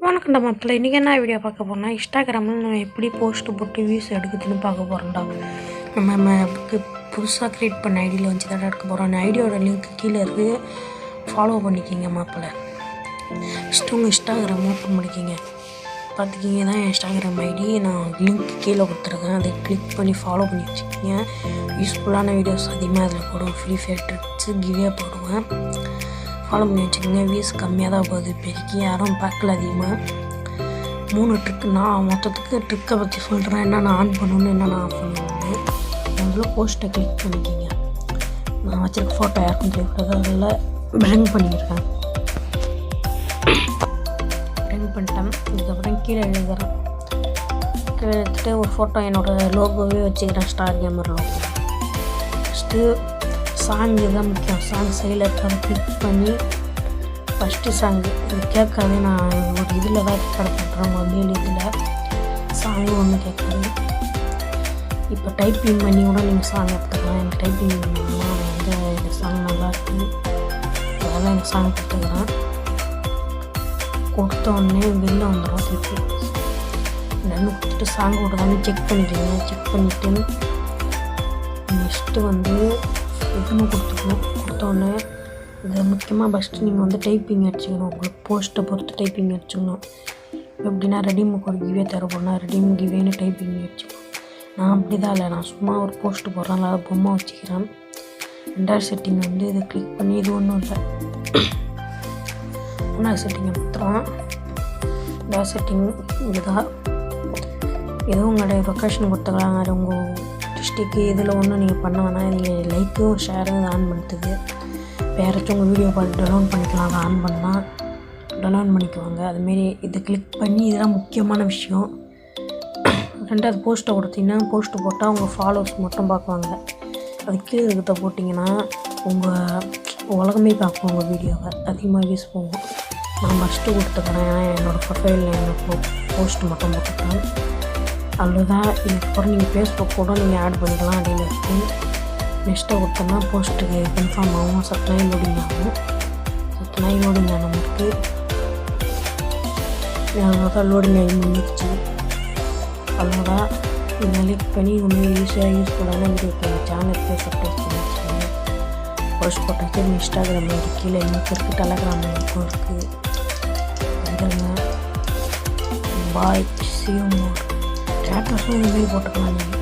வணக்கம்டா மாப்பிள்ள. இன்றைக்கி என்ன வீடியோ பார்க்க போகிறோம்னா, இன்ஸ்டாகிராமில் நம்ம எப்படி போஸ்ட்டு போட்டு வியூஸ் எடுக்குதுன்னு பார்க்க போகிறோம்டா. நமக்கு புதுசாக க்ரியேட் பண்ண ஐடியில் வச்சு தான் எடுக்க போகிறோம். அந்த ஐடியோட லிங்க் கீழே இருக்குது, ஃபாலோ பண்ணிக்கிங்க மாப்பிள்ள. ஃபஸ்ட்டு உங்கள் இன்ஸ்டாகிராம் ஓப்பன் பண்ணிக்கிங்க. பார்த்துக்கிங்க தான் என் இன்ஸ்டாகிராம் ஐடி. நான் லிங்க் கீழே கொடுத்துருக்கேன், அதை கிளிக் பண்ணி ஃபாலோ பண்ணி வச்சுக்கிங்க. யூஸ்ஃபுல்லான வீடியோஸ் அதிகமாக அதில் போடுவேன். ஃப்ரீ ஃபயர் ட்ரிக்ஸு கிவே போடுவேன். ஃபாலோ பண்ணி வச்சுக்கோங்க. வியூஸ் கம்மியாக தான் போகுது, பெருக்கி யாரும் பார்க்கல. அதிகமாக 3 ட்ரிக்கு நான் மொத்தத்துக்கு ட்ரிக்கை பற்றி சொல்கிறேன். என்னென்ன ஆன் பண்ணணுன்னு என்னென்ன ஆஃப் பண்ணணுன்னு. அதில் போஸ்ட்டை கிளிக் பண்ணிக்கிங்க. நான் வச்சுருக்க ஃபோட்டோ யாருக்கும் தெரியக்கூடாது, அதில் பிளெண்ட் பண்ணியிருக்கேன். பிளெண்ட் பண்ணிட்டேன். இதுக்கப்புறம் கீழே எழுதுகிறேன். கீழே எடுத்துகிட்டு ஒரு ஃபோட்டோ என்னோடய லோகோவே வச்சுக்கிறேன், star gamer logo. First song தான் முக்கியம். சாங் சைடில் இருக்க கிளிக் பண்ணி ஃபஸ்ட்டு சாங்கு இது கேட்காது. நான் ஒரு இதில் தான் ரெக்கார்ட் பண்ணுறேன், மொபைல் இதில். சாங்கு ஒன்று கேட்காது. இப்போ டைப்பிங் பண்ணி கூட நீங்கள் சாங் எடுத்துக்கலாம். எனக்கு டைப்பிங் பண்ணீங்கன்னா இந்த சாங் நல்லாயிருக்கு, அதெல்லாம் எனக்கு சாங் கொடுத்துக்கிறேன். கொடுத்த உடனே வெளில வந்துடும். திருப்பி ரெண்டு கொடுத்துட்டு சாங் கொடுத்தாலும் செக் பண்ணிக்கோங்க. செக் பண்ணிவிட்டு நெக்ஸ்ட்டு எதுவுமே கொடுத்துக்கணும். கொடுத்தோடனே இது முக்கியமாக ஃபஸ்ட்டு நீங்கள் டைப்பிங் அடிச்சுக்கணும். உங்களுக்கு போஸ்ட்டை பொறுத்து டைப்பிங் அடிச்சுக்கணும். எப்படின்னா ரெடிமுக்கு ஒரு கிவே தரப்போனா ரெடிமு கிவேன்னு டைப்பிங் அடிச்சுக்கணும். நான் அப்படி தான் இல்லை, நான் சும்மா ஒரு போஸ்ட்டு போடுறேன், அதை பொம்மை வச்சுக்கிறேன். 2வது செட்டிங் இதை கிளிக் பண்ணி இது ஒன்றும் இல்லை. 3வது செட்டிங்கை மாத்திரம். 2வது செட்டிங் இதுதான். எதுவும் உங்களுடைய லொக்கேஷன் கொடுத்துக்கலாம். அது உங்கள் டிஸ்ட்ரிக்கு இதில் ஒன்றும் நீங்கள் பண்ண வேணாம். நீங்கள் லைக்கும் ஷேரும் ஆன் பண்ணுறது. யாராச்சும் உங்கள் வீடியோ பார்த்து டவுன்லோட் பண்ணிக்கலாம். அதை ஆன் பண்ணால் டவுன்லோட் பண்ணிக்குவாங்க. அதுமாரி இதை கிளிக் பண்ணி இதெல்லாம் முக்கியமான விஷயம். 2வது போஸ்ட்டை கொடுத்தீங்கன்னா, போஸ்ட்டு போட்டால் உங்கள் ஃபாலோவர்ஸ் மட்டும் பார்க்குவாங்க. அது கீழே இருக்கிறத போட்டிங்கன்னா உங்கள் உலகமே பார்ப்போம். உங்கள் வீடியோவை அதிகமாக வியூஸ் போகும். நான் ஃபஸ்ட்டு கொடுத்துக்கிறேன், ஏன்னா என்னோடய ப்ரொஃபைலில் என்னோட போஸ்ட்டு மட்டும் போட்டுக்கிறேன். அவ்வளோதான். இதுக்கப்புறம் நீங்கள் ஃபேஸ்புக் கூட நீங்கள் ஆட் பண்ணிக்கலாம். அப்படின்னு இருக்குது. நெக்ஸ்ட்டாக கொடுத்தோம்னா போஸ்ட்டுக்கு கன்ஃபார்ம் ஆகும். சத்தனாய் லோடிங் ஆகும். சத்தனாய் லோடிங் ஆன நமக்கு அவ்வளோதான். லோடிங் ஆகி முடிஞ்சிச்சு. அவ்வளோதான். இதை கிளிக் பண்ணி உண்மையை ஈஸியாக யூஸ்ஃபுல்லான வீடியோ சேனலுக்கு சப்ஸ்கிரைப் பண்ணி வச்சுக்கோங்க. போஸ்ட் போட்டாச்சு. இன்ஸ்டாகிராம் ஐடி கீழே லிங்க் இருக்குது, டெலகிராம் லிங்க்கும் இருக்குது. வந்துடுங்க. பாய், see you more. ஸ்டேட்டஸும் இதுமாரி போட்டுக்கலாம். நீங்கள்